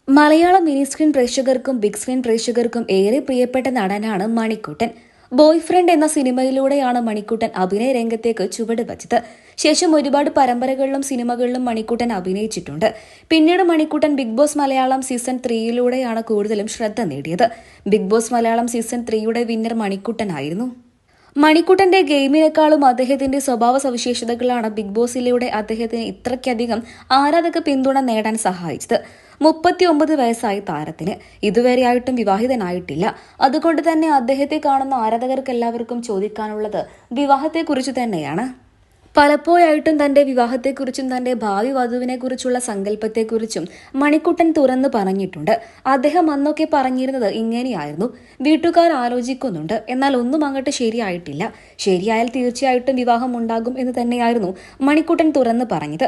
മലയാള mini screen പ്രേക്ഷകർക്കും big screen പ്രേക്ഷകർക്കും ഏറെ പ്രിയപ്പെട്ട നടനാണ് മണിക്കുട്ടൻ. ബോയ് ഫ്രണ്ട് എന്ന സിനിമയിലൂടെയാണ് മണിക്കുട്ടൻ അഭിനയ രംഗത്തേക്ക് ചുവട് വച്ചത്. ശേഷം ഒരുപാട് പരമ്പരകളിലും സിനിമകളിലും മണിക്കുട്ടൻ അഭിനയിച്ചിട്ടുണ്ട്. പിന്നീട് Manikuttan Bigg Boss Malayalam season 3യിലൂടെയാണ് കൂടുതലും ശ്രദ്ധ നേടിയത്. ബിഗ് ബോസ് മലയാളം സീസൺ 3യുടെ വിന്നർ മണിക്കുട്ടനായിരുന്നു. മണിക്കുട്ടന്റെ ഗെയിമിനേക്കാളും അദ്ദേഹത്തിന്റെ സ്വഭാവ സവിശേഷതകളാണ് ബിഗ് ബോസിലൂടെ അദ്ദേഹത്തിന് ഇത്രയ്ക്കധികം ആരാധക പിന്തുണ നേടാൻ സഹായിച്ചത്. 39 വയസ്സായി താരത്തിന്. ഇതുവരെയായിട്ടും വിവാഹിതനായിട്ടില്ല. അതുകൊണ്ട് തന്നെ അദ്ദേഹത്തെ കാണുന്ന ആരാധകർക്കെല്ലാവർക്കും ചോദിക്കാനുള്ളത് വിവാഹത്തെക്കുറിച്ച് തന്നെയാണ്. പലപ്പോഴായിട്ടും തന്റെ വിവാഹത്തെക്കുറിച്ചും തന്റെ ഭാവി വധുവിനെക്കുറിച്ചുള്ള സങ്കല്പത്തെക്കുറിച്ചും മണിക്കുട്ടൻ തുറന്നു പറഞ്ഞിട്ടുണ്ട്. അദ്ദേഹം അന്നൊക്കെ പറഞ്ഞിരുന്നത് ഇങ്ങനെയായിരുന്നു: വീട്ടുകാർ ആലോചിക്കുന്നുണ്ട്, എന്നാൽ ഒന്നും അങ്ങോട്ട് ശരിയായിട്ടില്ല. ശരിയായാൽ തീർച്ചയായിട്ടും വിവാഹം ഉണ്ടാകും എന്ന് തന്നെയായിരുന്നു മണിക്കുട്ടൻ തുറന്നു പറഞ്ഞത്.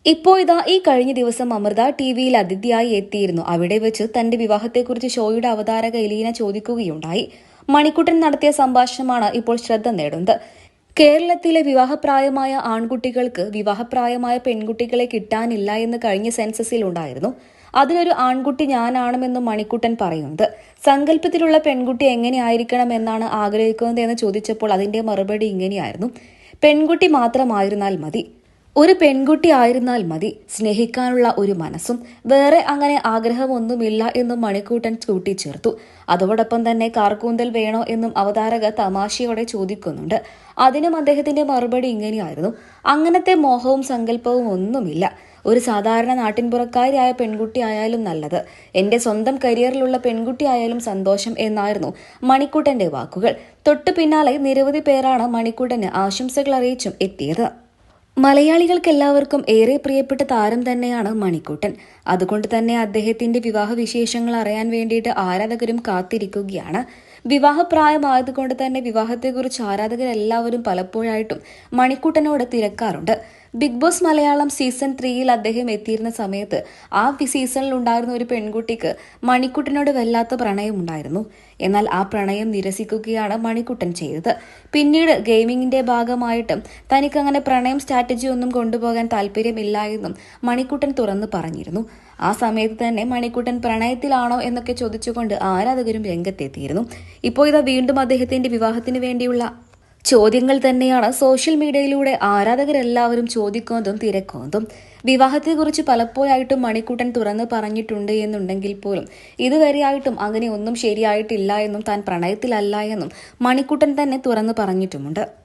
ഇപ്പോൾ ഇതാ ഈ കഴിഞ്ഞ ദിവസം അമൃത ടിവിയിൽ അതിഥിയായി എത്തിയിരുന്നു. അവിടെ വെച്ച് തന്റെ വിവാഹത്തെക്കുറിച്ച് ഷോയുടെ അവതാരക എലീന ചോദിക്കുകയുണ്ടായി. മണിക്കുട്ടൻ നടത്തിയ സംഭാഷണമാണ് ഇപ്പോൾ ശ്രദ്ധ നേടുന്നത്. കേരളത്തിലെ വിവാഹപ്രായമായ ആൺകുട്ടികൾക്ക് വിവാഹപ്രായമായ പെൺകുട്ടികളെ കിട്ടാനില്ല എന്ന് കഴിഞ്ഞ സെൻസസിൽ ഉണ്ടായിരുന്നു. അതിലൊരു ആൺകുട്ടി ഞാനാണെന്നും മണിക്കുട്ടൻ പറയുന്നത്. സങ്കല്പത്തിലുള്ള പെൺകുട്ടി എങ്ങനെയായിരിക്കണം എന്നാണ് ആഗ്രഹിക്കുന്നത് എന്ന് ചോദിച്ചപ്പോൾ അതിന്റെ മറുപടി ഇങ്ങനെയായിരുന്നു: പെൺകുട്ടി മാത്രമായിരുന്നാൽ മതി. ഒരു പെൺകുട്ടി ആയിരുന്നാൽ മതി. സ്നേഹിക്കാനുള്ള ഒരു മനസ്സും. വേറെ അങ്ങനെ ആഗ്രഹമൊന്നുമില്ല എന്നും മണിക്കുട്ടൻ കൂട്ടിച്ചേർത്തു. അതോടൊപ്പം തന്നെ കാർക്കൂന്തൽ വേണോ എന്നും അവതാരക തമാശയോടെ ചോദിക്കുന്നുണ്ട്. അതിനും അദ്ദേഹത്തിന്റെ മറുപടി ഇങ്ങനെയായിരുന്നു: അങ്ങനത്തെ മോഹവും സങ്കല്പവും ഒന്നുമില്ല. ഒരു സാധാരണ നാട്ടിൻപുറക്കാരിയായ പെൺകുട്ടി ആയാലും നല്ലത്. എന്റെ സ്വന്തം കരിയറിലുള്ള പെൺകുട്ടി ആയാലും സന്തോഷം എന്നായിരുന്നു മണിക്കുട്ടന്റെ വാക്കുകൾ. തൊട്ടു പിന്നാലെ നിരവധി പേരാണ് മണിക്കുട്ടന് ആശംസകൾ അറിയിച്ചും എത്തിയത്. മലയാളികൾക്കെല്ലാവർക്കും ഏറെ പ്രിയപ്പെട്ട താരം തന്നെയാണ് മണിക്കുട്ടൻ. അതുകൊണ്ട് തന്നെ അദ്ദേഹത്തിന്റെ വിവാഹ വിശേഷങ്ങൾ അറിയാൻ വേണ്ടിയിട്ട് ആരാധകരും കാത്തിരിക്കുകയാണ്. വിവാഹപ്രായമായതുകൊണ്ട് തന്നെ വിവാഹത്തെക്കുറിച്ച് ആരാധകരെല്ലാവരും പലപ്പോഴായിട്ടും മണിക്കുട്ടനോട് തിരക്കാറുണ്ട്. ബിഗ് ബോസ് മലയാളം സീസൺ 3യിൽ അദ്ദേഹം എത്തിയിരുന്ന സമയത്ത് ആ സീസണിൽ ഉണ്ടായിരുന്ന ഒരു പെൺകുട്ടിക്ക് മണിക്കുട്ടനോട് വല്ലാത്ത പ്രണയമുണ്ടായിരുന്നു. എന്നാൽ ആ പ്രണയം നിരസിക്കുകയാണ് മണിക്കുട്ടൻ ചെയ്തത്. പിന്നീട് ഗെയിമിങ്ങിന്റെ ഭാഗമായിട്ടും തനിക്കങ്ങനെ പ്രണയം സ്ട്രാറ്റജി ഒന്നും കൊണ്ടുപോകാൻ താല്പര്യമില്ല എന്നും മണിക്കുട്ടൻ തുറന്നു പറഞ്ഞിരുന്നു. ആ സമയത്ത് തന്നെ മണിക്കുട്ടൻ പ്രണയത്തിലാണോ എന്നൊക്കെ ചോദിച്ചുകൊണ്ട് ആരാധകരും രംഗത്തെത്തിയിരുന്നു. ഇപ്പോൾ ഇതാ വീണ്ടും അദ്ദേഹത്തിന്റെ വിവാഹത്തിന് വേണ്ടിയുള്ള ചോദ്യങ്ങൾ തന്നെയാണ് സോഷ്യൽ മീഡിയയിലൂടെ ആരാധകരെല്ലാവരും ചോദിക്കുന്നതും തിരക്കുന്നതും. വിവാഹത്തെക്കുറിച്ച് പലപ്പോഴായിട്ടും മണിക്കുട്ടൻ തുറന്നു പറഞ്ഞിട്ടുണ്ട് എന്നുണ്ടെങ്കിൽ പോലും ഇതുവരെയായിട്ടും അങ്ങനെ ഒന്നും ശരിയായിട്ടില്ല എന്നും താൻ പ്രണയത്തിലല്ല എന്നും മണിക്കുട്ടൻ തന്നെ തുറന്നു പറഞ്ഞിട്ടുമുണ്ട്.